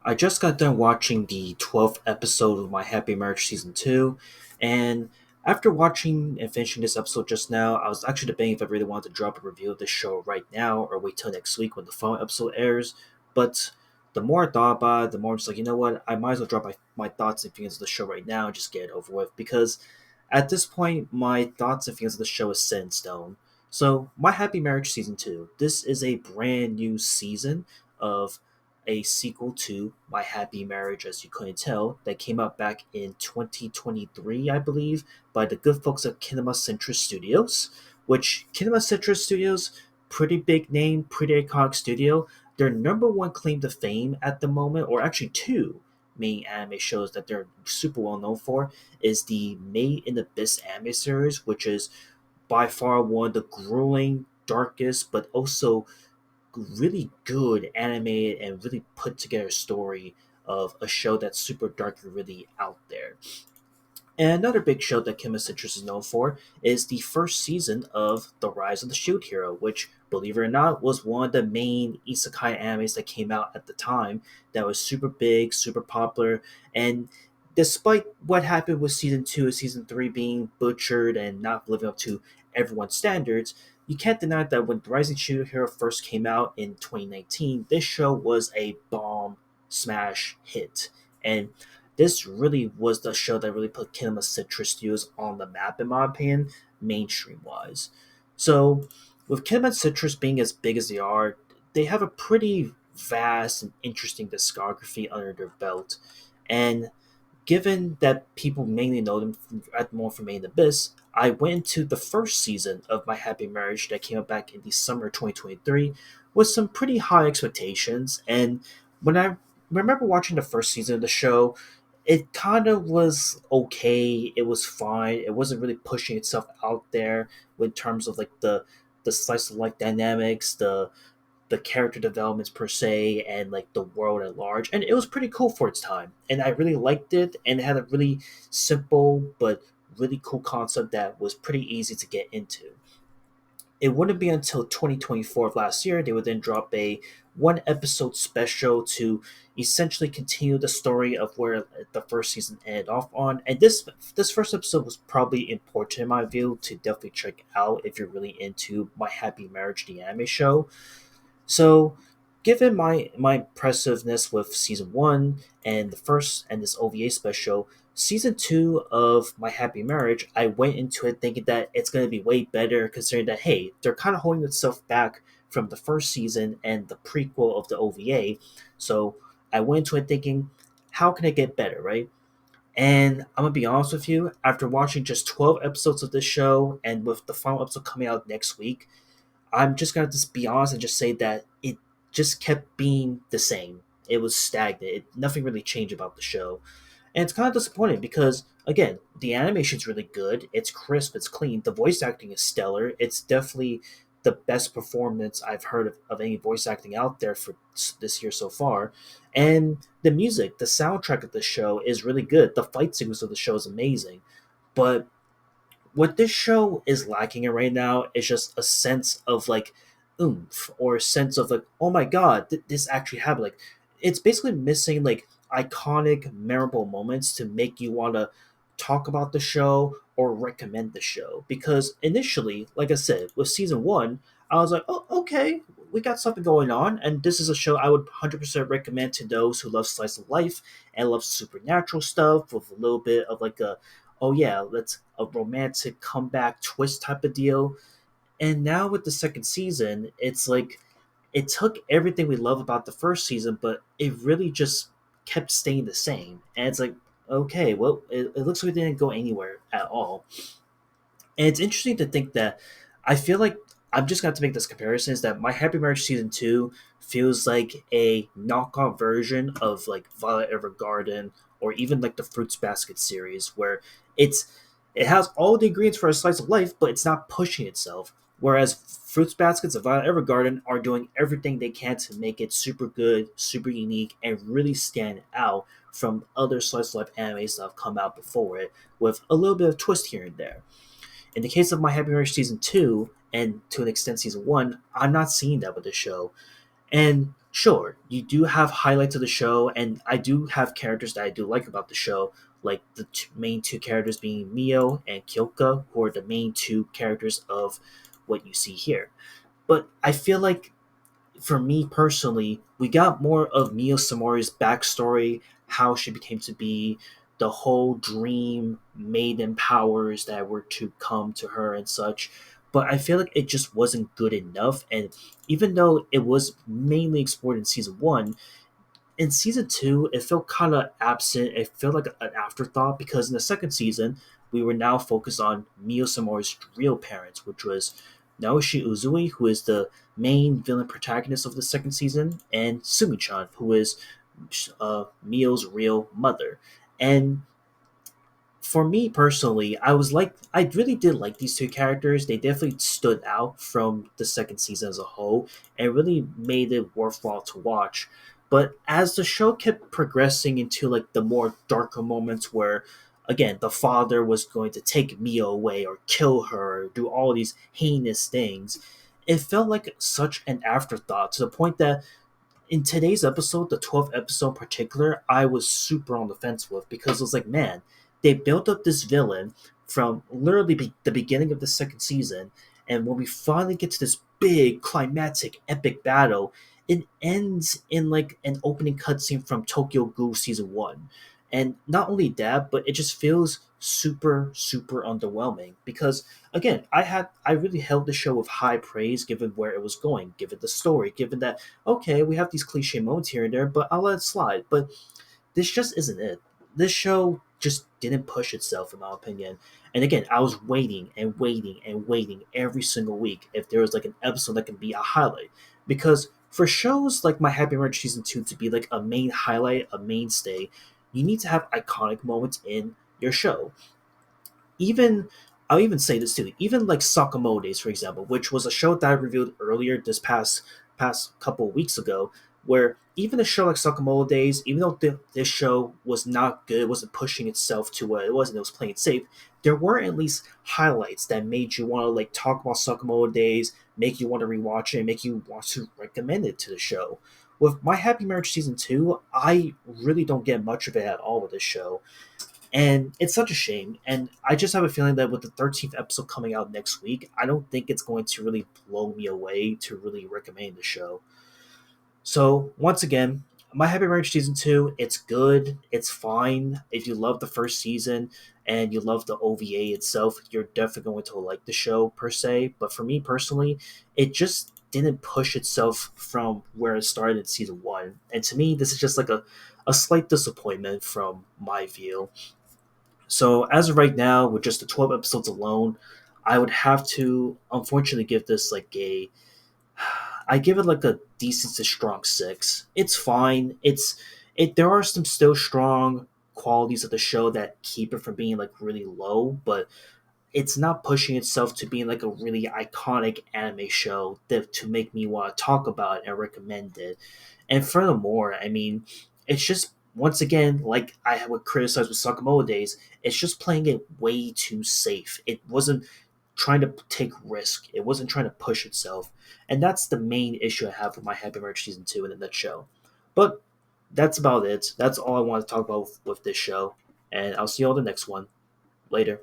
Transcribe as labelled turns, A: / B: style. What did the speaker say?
A: I just got done watching the 12th episode of My Happy Marriage Season 2, and after watching and finishing this episode just now, I was actually debating if I really wanted to drop a review of this show right now or wait till next week when the final episode airs. But the more I thought about it, the more I'm just like, you know what, I might as well drop my thoughts and feelings of the show right now and just get it over with because at this point, my thoughts and feelings of the show is set in stone. So, My Happy Marriage Season 2, this is a brand new season of a sequel to My Happy Marriage, as you couldn't tell, that came out back in 2023, I believe, by the good folks at Kinema Citrus Studios. Which Kinema Citrus Studios, pretty big name, pretty iconic studio. Their number one claim to fame at the moment, or actually two main anime shows that they're super well known for, is the Made in Abyss anime series, which is by far one of the grueling, darkest, but also really good animated and really put together story of a show that's super dark and really out there. And another big show that Kim Citrus is known for is the first season of The Rise of the Shield Hero, which, believe it or not, was one of the main isekai animes that came out at the time that was super big, super popular, and despite what happened with season 2 and season 3 being butchered and not living up to everyone's standards, you can't deny that when The Rising Shield Hero first came out in 2019, this show was a bomb smash hit. And this really was the show that really put Kinema Citrus Studios on the map, in my opinion, mainstream wise. So, with Kinema Citrus being as big as they are, they have a pretty vast and interesting discography under their belt. And given that people mainly know them more from Made in Abyss, I went into the first season of My Happy Marriage that came out back in December 2023 with some pretty high expectations. And when I remember watching the first season of the show, it kind of was okay. It was fine. It wasn't really pushing itself out there in terms of like the slice of life dynamics, the character developments per se, and like the world at large. And it was pretty cool for its time. And I really liked it, and it had a really simple but really cool concept that was pretty easy to get into. It wouldn't be until 2024 of last year they would then drop a one episode special to essentially continue the story of where the first season ended off on. And this first episode was probably important in my view to definitely check out if you're really into My Happy Marriage the anime show. So, given my impressiveness with season one and the first and this OVA special, season two of My Happy Marriage, I went into it thinking that it's going to be way better, considering that hey, they're kind of holding itself back from the first season and the prequel of the OVA. So I went into it thinking, how can it get better, right? And I'm gonna be honest with you, after watching just 12 episodes of this show and with the final episode coming out next week, I'm just gonna just be honest and just say that it just kept being the same. It was stagnant. Nothing really changed about the show, and it's kind of disappointing because again, the animation's really good. It's crisp. It's clean. The voice acting is stellar. It's definitely the best performance I've heard of any voice acting out there for this year so far. And the music, the soundtrack of the show is really good. The fight sequence of the show is amazing. But what this show is lacking in right now is just a sense of like oomph or a sense of like, oh my god, this actually happened. Like, it's basically missing like iconic, memorable moments to make you want to talk about the show or recommend the show. Because initially, like I said, with season one, I was like, oh, okay, we got something going on, and this is a show I would 100% recommend to those who love slice of life and love supernatural stuff with a little bit of like a oh yeah, let's a romantic comeback twist type of deal. And now with the second season, it's like it took everything we love about the first season, but it really just kept staying the same. And it's like, okay, well, it looks like it didn't go anywhere at all. And it's interesting to think that I feel like I'm just going to make this comparison is that My Happy Marriage season two feels like a knockoff version of like Violet Evergarden or even like the Fruits Basket series, where it's it has all the ingredients for a slice of life, but it's not pushing itself. Whereas Fruits Baskets and Violet Evergarden are doing everything they can to make it super good, super unique, and really stand out from other slice of life animes that have come out before it, with a little bit of twist here and there. In the case of My Happy Marriage season two, and to an extent season one, I'm not seeing that with the show. And sure, you do have highlights of the show, and I do have characters that I do like about the show, like the main two characters being Mio and Kyoka, who are the main two characters of what you see here. But I feel like, for me personally, we got more of Mio Samori's backstory, how she became to be, the whole dream maiden powers that were to come to her and such. But I feel like it just wasn't good enough. And even though it was mainly explored in season one, in season two, it felt kind of absent. It felt like an afterthought because in the second season, we were now focused on Mio Samori's real parents, which was Naoshi Uzui, who is the main villain protagonist of the second season, and Sumi-chan, who is Mio's real mother. And for me personally, I really did like these two characters. They definitely stood out from the second season as a whole and really made it worthwhile to watch. But as the show kept progressing into like the more darker moments where again the father was going to take Mia away or kill her or do all these heinous things, it felt like such an afterthought to the point that in today's episode, the 12th episode in particular, I was super on the fence with because it was like, man, they built up this villain from literally the beginning of the second season, and when we finally get to this big, climactic, epic battle, it ends in like an opening cutscene from Tokyo Ghoul season one. And not only that, but it just feels super, super underwhelming because again, I really held the show with high praise given where it was going, given the story, given that okay, we have these cliche moments here and there, but I'll let it slide. But this just isn't it. This show just didn't push itself, in my opinion. And again, I was waiting and waiting and waiting every single week if there was like an episode that can be a highlight. Because for shows like My Happy Marriage Season 2 to be like a main highlight, a mainstay, you need to have iconic moments in your show. Even I'll even say this too. Even like Sakamoto Days, for example, which was a show that I reviewed earlier this past couple of weeks ago, where even a show like Sakamoto Days, even though this show was not good, it wasn't pushing itself to what it was, and it was playing it safe, there were at least highlights that made you want to like talk about Sakamoto Days, make you want to rewatch it, make you want to recommend it to the show. With My Happy Marriage Season 2, I really don't get much of it at all with this show. And it's such a shame. And I just have a feeling that with the 13th episode coming out next week, I don't think it's going to really blow me away to really recommend the show. So, once again, My Happy Marriage Season 2, it's good. It's fine. If you love the first season and you love the OVA itself, you're definitely going to like the show per se. But for me personally, it just didn't push itself from where it started in season 1. And to me, this is just like a slight disappointment from my view. So as of right now, with just the 12 episodes alone, I would have to unfortunately give this like a I give it like a decent to strong six. It's fine. There are some still strong qualities of the show that keep it from being like really low, but it's not pushing itself to being like a really iconic anime show that to make me want to talk about it and recommend it. And furthermore, I mean, it's just once again like I would criticize with Sakamoto Days. It's just playing it way too safe. It wasn't trying to take risk. It wasn't trying to push itself, and that's the main issue I have with My Happy Marriage season 2 in a nutshell. But that's about it. That's all I want to talk about with this show, and I'll see you all the next one later.